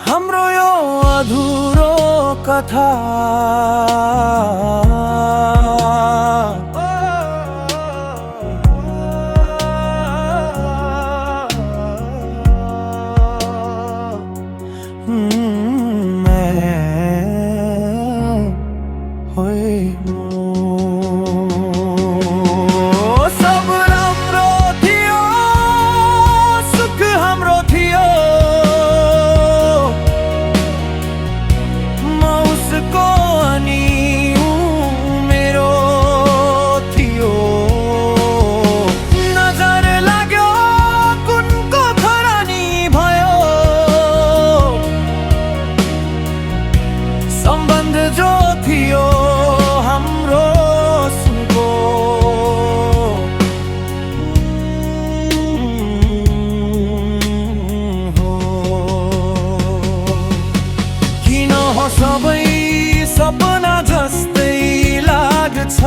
हाम्रो यो अधुरो कथा सब राम्रो थियो, सुख हाम्रो थियो, म उसको अनि ऊ मेरो थियो। नजर लाग्यो कुनको खरानी भयो, सम्बन्ध जो थियो हाम्रो सुनको। किन हो सबै सपना जस्तै लाग्छ,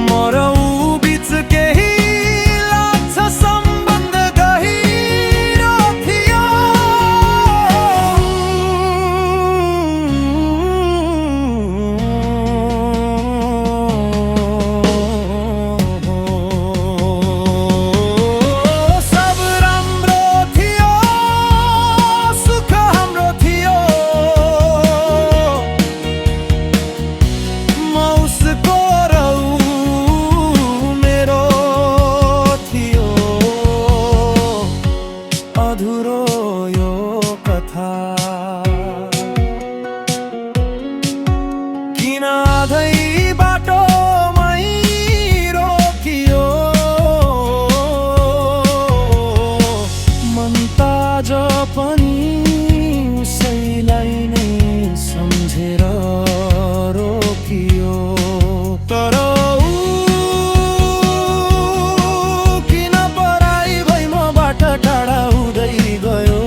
म र ऊ बीच केही लाग्छ सम्बन्ध गहिरो थियो। सब राम्रो थियो, सुख हाम्रो थियो, म उसको र ऊ मेरो थियो। अधुरो यो कथा किन आधै बाटोमै रोकियो, मन ताज पनि उसैलाई नै सम्झेर रोकियो। तर किन पराई भई मबाट टाढा हुँदै गयो,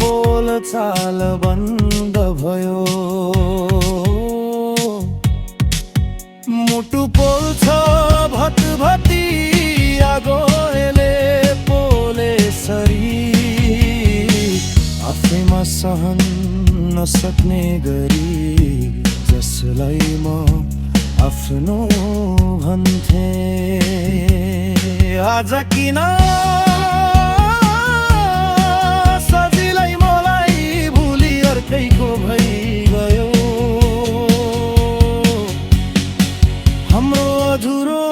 बोलचाल बन्द भयो, मुटु पोल्छ भतभती आगोले पोले सरी, आफैमा सहन नसक्ने गरी जसलाई म आफ्नो भन्थे। आज किन सजिलै मलाई भुली अर्कैको भइगयो, हाम्रो अधुरो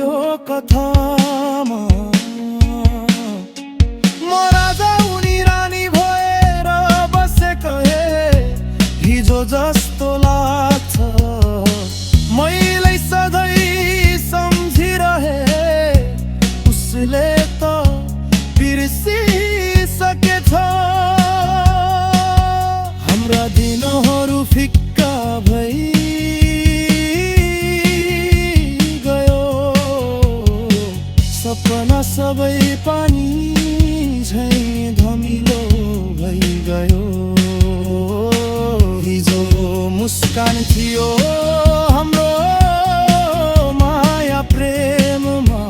यो कथामा म राजा उनी रानी भएर बसेको हिजो जस्तो लाग्छ। मैले सधैँ सम्झिरहे उसले त बिर्सिसकेछ। हाम्रा दिनहरू फिक्का भई गयो, सपना सबै पानी झैँ धमिलो भई गयो। हिजो मुस्कान थियो हाम्रो माया प्रेममा,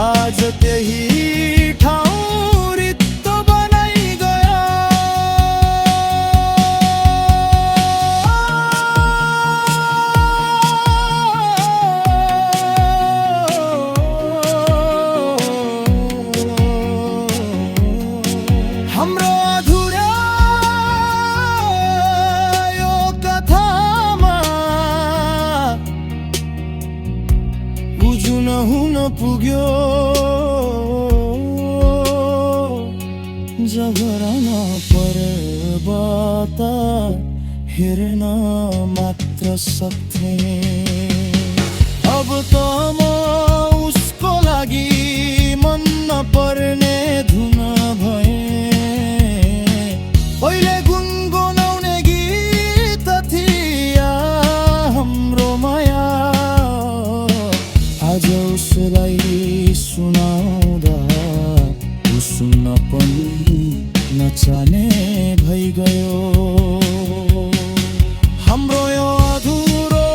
आज त्यही ठाउँ रित्तो बनाइ गयो। हाम्रो अधुरो यो कथामा बुझ्न हुन पुग्यो, जगरान पर्वत हेर्न मात्र सक्थे। अब त म उसको लागि मन नपर्ने धुन भएँ। पहिले गुनगुनाउने गीत थिया हाम्रो माया, आज उसलाई सुनाउँदा उ सुन्न पनि नचाने भइगयो। हाम्रो यो अधुरो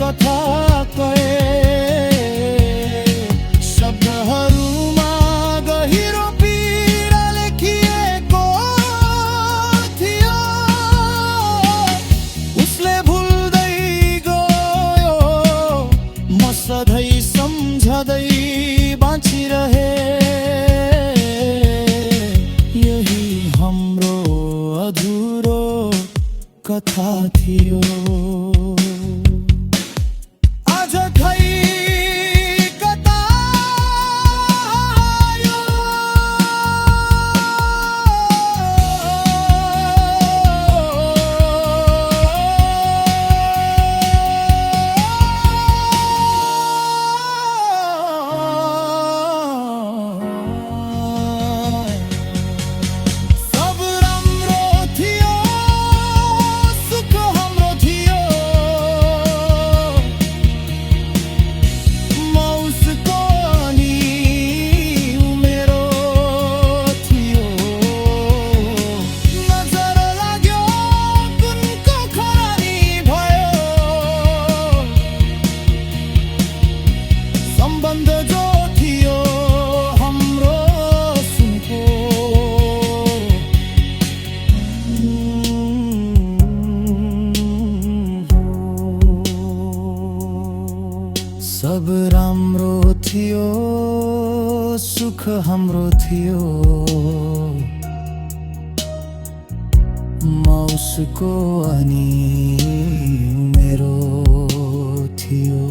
कथा कहे शब्दहरूमा गहिरो पीडा लेखिएको थियो। उसले भुल्दै गयो, म सधैँ सम्झँदै बाँचिरहे। यही हाम्रो अधुरो कथा थियो। आज खै कता आयो? सब राम्रो थियो, सुख हाम्रो थियो। म उसको अनि उ मेरो थियो। नजर लाग्यो कुनको खरानी भयो। सम्बन्ध जो थियो हाम्रो सुनको। सब राम्रो थियो, सुख हाम्रो थियो। म उसको अनि मेरो थियो।